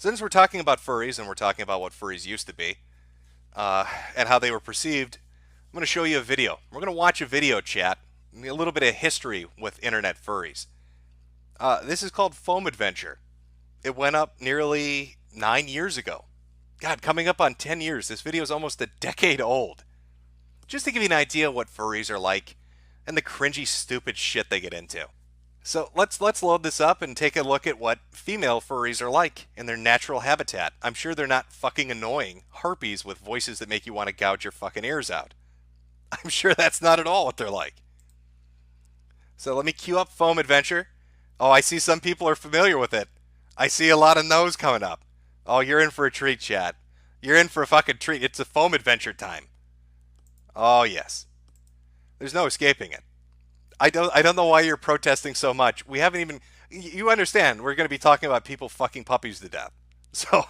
Since we're talking about furries and we're talking about what furries used to be and how they were perceived, I'm going to show you a video. We're going to watch a video, chat, a little bit of history with internet furries. This is called Foam Adventure. It went up nearly 9 years ago. God, coming up on 10 years. This video is almost a decade old. Just to give you an idea of what furries are like and the cringy, stupid shit they get into. So let's load this up and take a look at what female furries are like in their natural habitat. I'm sure they're not fucking annoying harpies with voices that make you want to gouge your fucking ears out. I'm sure that's not at all what they're like. So let me cue up Foam Adventure. Oh, I see some people are familiar with it. I see a lot of no's coming up. Oh, you're in for a treat, chat. You're in for a fucking treat. It's a Foam Adventure time. Oh, yes. There's no escaping it. I don't know why you're protesting so much. We haven't even... You understand, we're going to be talking about people fucking puppies to death. So,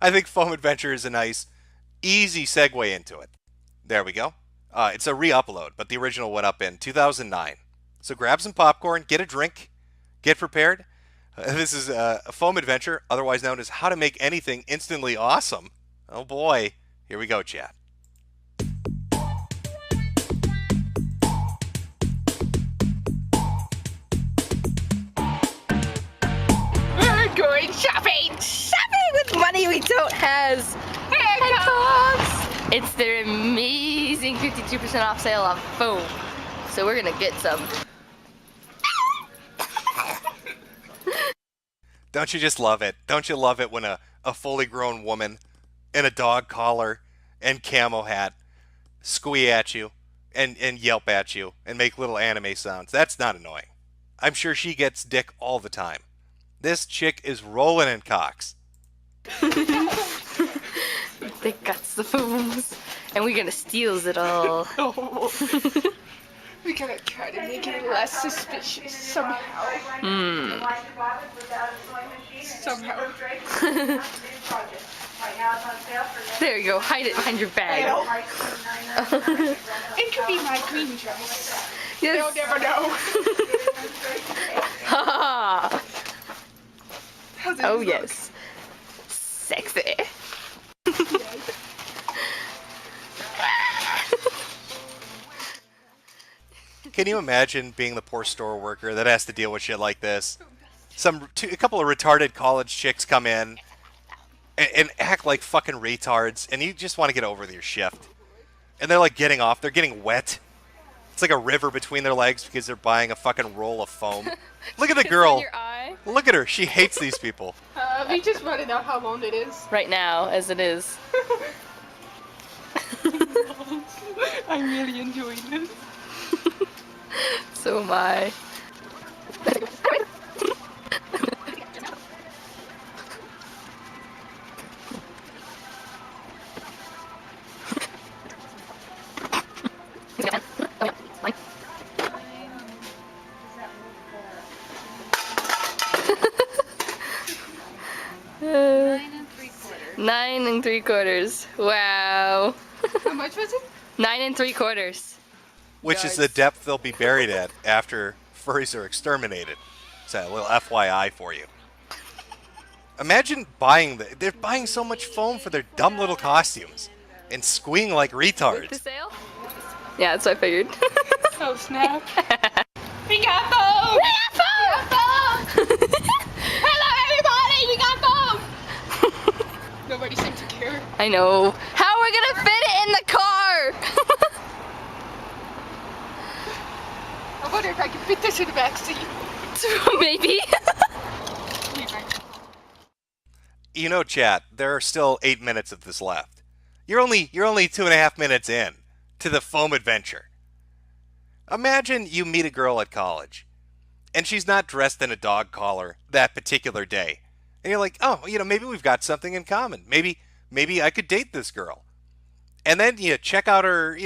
I think Foam Adventure is a nice, easy segue into it. There we go. It's a re-upload, but the original went up in 2009. So grab some popcorn, get a drink, get prepared. This is a Foam Adventure, otherwise known as How to Make Anything Instantly Awesome. Oh boy. Here we go, chat. Going shopping! Shopping with money we don't have! Headphones! It's their amazing 52% off sale on foam. So we're gonna get some. Don't you just love it? Don't you love it when a fully grown woman in a dog collar and camo hat squee at you and yelp at you and make little anime sounds? That's not annoying. I'm sure she gets dick all the time. This chick is rolling in cocks. They got the fooms, and we're gonna steal it all. Oh. We gotta try to make it less suspicious somehow. Somehow. There you go, hide it behind your bag. It could be my green dress. Yes. They'll never know. Ha How's it Oh look? yes. Sexy. Can you imagine being the poor store worker that has to deal with shit like this? A couple of retarded college chicks come in and act like fucking retards, and you just want to get over with your shift. And they're like getting off, they're getting wet. It's like a river between their legs because they're buying a fucking roll of foam. Look at the girl. Your eye. Look at her. She hates these people. We just want to know how long it is. Right now, as it is. I'm really enjoying this. So am I. Nine and three quarters. Wow. How much was it? 9 3/4. Which is the depth they'll be buried at after furries are exterminated. So a little FYI for you. Imagine they're buying so much foam for their dumb little costumes and squeeing like The retards. sale? Yeah, that's what I figured. Oh snap. We got foam! We got foam! Hello everybody! We got foam! Nobody seemed to care. I know. How are we gonna fit it in the car? I wonder if I can fit this in the back seat. Maybe. You know, chat, there are still 8 minutes of this left. You're only 2.5 minutes in to the Foam Adventure. Imagine you meet a girl at college, and she's not dressed in a dog collar that particular day. And you're like, oh, maybe we've got something in common. Maybe I could date this girl. And then you check out her,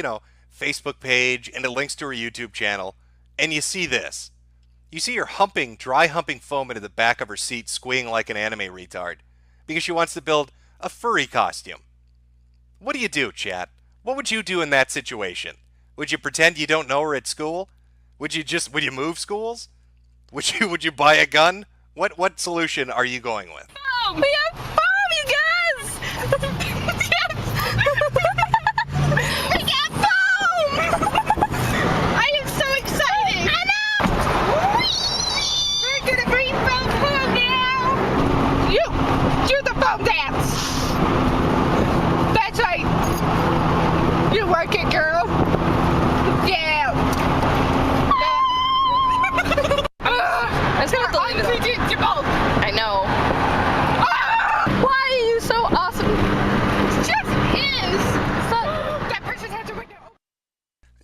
Facebook page, and it links to her YouTube channel, and you see this. You see her dry humping foam into the back of her seat, squeeing like an anime retard, because she wants to build a furry costume. What do you do, chat? What would you do in that situation? Would you pretend you don't know her at school? Would you move schools? Would you buy a gun? What solution are you going with? We have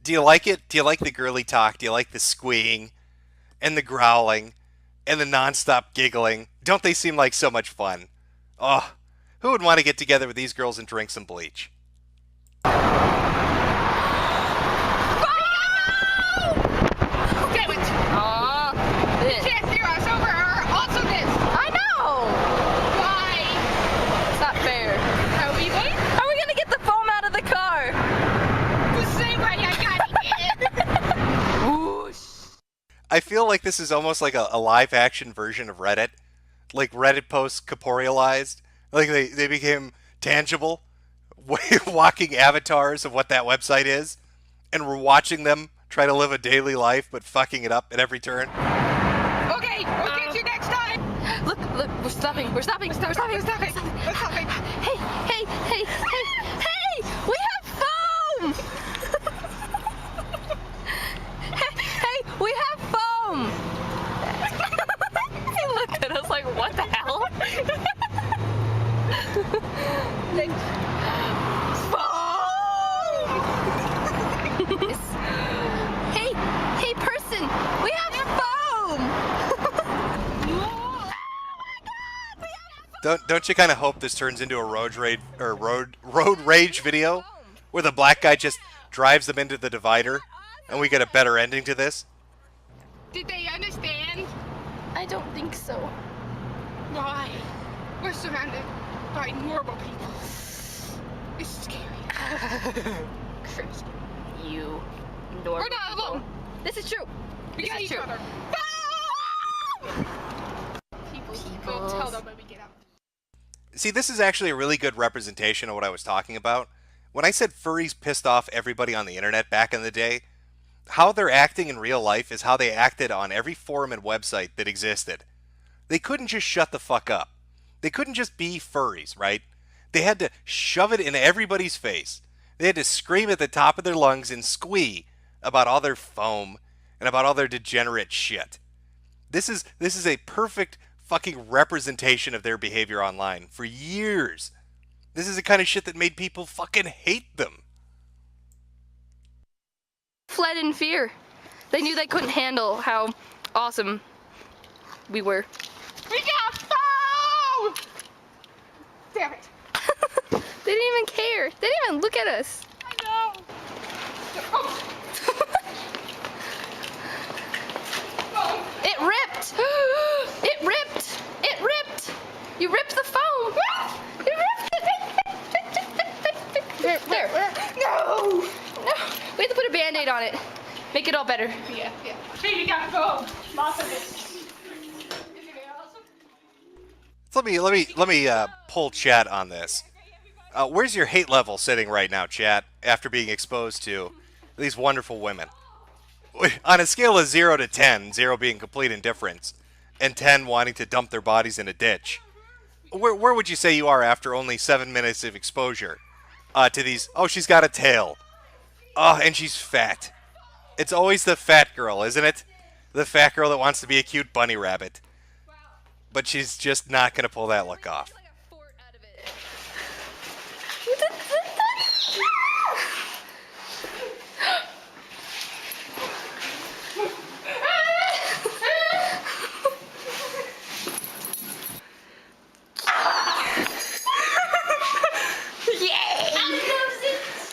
Do you like it? Do you like the girly talk? Do you like the squeeing and the growling and the nonstop giggling? Don't they seem like so much fun? Oh, who would want to get together with these girls and drink some bleach? Damn it! You can't steer us over our awesomeness! I know! Why? It's not fair. Are we going? How are we gonna get the foam out of the car? The same way I got it! Whoosh. I feel like this is almost like a live action version of Reddit. Like Reddit posts corporealized. Like they became tangible, walking avatars of what that website is. And we're watching them try to live a daily life but fucking it up at every turn. Okay, we'll get you next time! Look, we're stopping. We're stopping. We're stopping. Hey, we have foam! hey, we have foam! He looked at us like, what the hell? Hey, person, we have foam! Don't you kind of hope this turns into a road rage video where the black guy just drives them into the divider and we get a better ending to this? Did they understand? I don't think so. Why? We're surrounded by normal people. It's scary. Crazy. You normal We're not alone. This is true. We This got is each true. other. People, go tell them when we get out. See, this is actually a really good representation of what I was talking about. When I said furries pissed off everybody on the internet back in the day, how they're acting in real life is how they acted on every forum and website that existed. They couldn't just shut the fuck up. They couldn't just be furries, right? They had to shove it in everybody's face. They had to scream at the top of their lungs and squee about all their foam and about all their degenerate shit. This is a perfect fucking representation of their behavior online for years. This is the kind of shit that made people fucking hate them. Fled in fear. They knew they couldn't handle how awesome we were. We got foam! Damn it. They didn't even care. They didn't even look at us. I know. Oh. Foam. It ripped. It ripped. It ripped. You ripped the foam. You ripped it. There. No. No. We have to put a band-aid on it. Make it all better. Yeah. Hey, we got foam. Lots of it. Isn't it awesome? So let me pull chat on this. Where's your hate level sitting right now, chat, after being exposed to these wonderful women? On a scale of 0 to 10, 0 being complete indifference, and 10 wanting to dump their bodies in a ditch, where would you say you are after only 7 minutes of exposure to these? Oh, she's got a tail. Oh, and she's fat. It's always the fat girl, isn't it? The fat girl that wants to be a cute bunny rabbit. But she's just not going to pull that look off.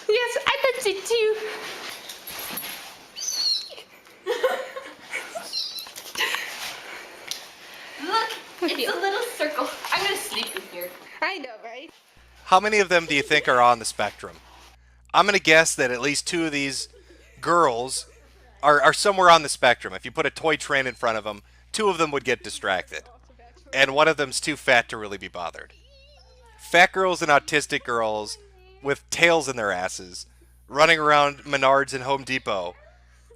Yes, I loved it too. Look, it's a little circle. I'm gonna sleep in here. I know, right? How many of them do you think are on the spectrum? I'm going to guess that at least 2 of these girls are somewhere on the spectrum. If you put a toy train in front of them, 2 of them would get distracted. And one of them's too fat to really be bothered. Fat girls and autistic girls with tails in their asses running around Menards and Home Depot.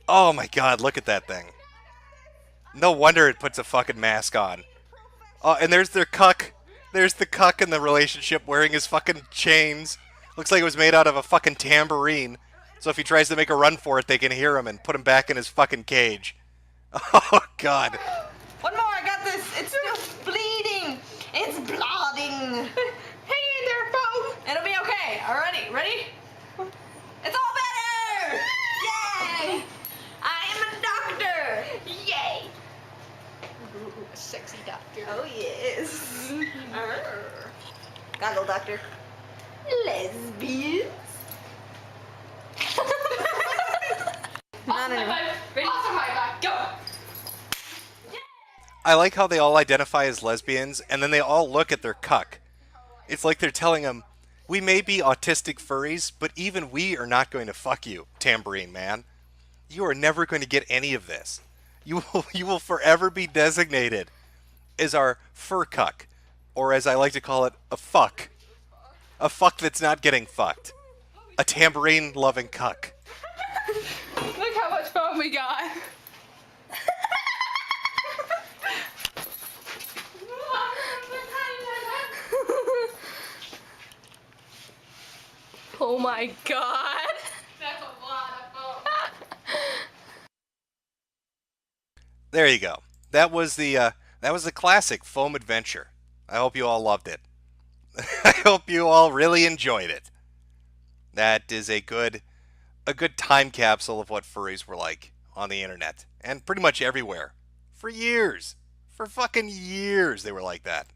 Oh my god, look at that thing. No wonder it puts a fucking mask on. Oh, and there's their cuck. There's the cuck in the relationship wearing his fucking chains. Looks like it was made out of a fucking tambourine. So if he tries to make a run for it, they can hear him and put him back in his fucking cage. Oh, God. One more, I got this. It's still bleeding. It's blooding. Hang in there, foam. It'll be okay. Alrighty, ready? It's all better. Yeah. sexy doctor. Oh, yes. Goggle doctor. Lesbians. Not anymore. Ready? Awesome high five. Go. I like how they all identify as lesbians, and then they all look at their cuck. It's like they're telling them, we may be autistic furries, but even we are not going to fuck you, Tambourine Man. You are never going to get any of this. You will forever be designated as our fur cuck, or as I like to call it, a fuck. A fuck that's not getting fucked. A tambourine-loving cuck. Look how much fun we got. Oh my god. That's a lot of fun. There you go. That was the classic foam adventure. I hope you all loved it. I hope you all really enjoyed it. That is a good time capsule of what furries were like on the internet and pretty much everywhere. For years. For fucking years they were like that.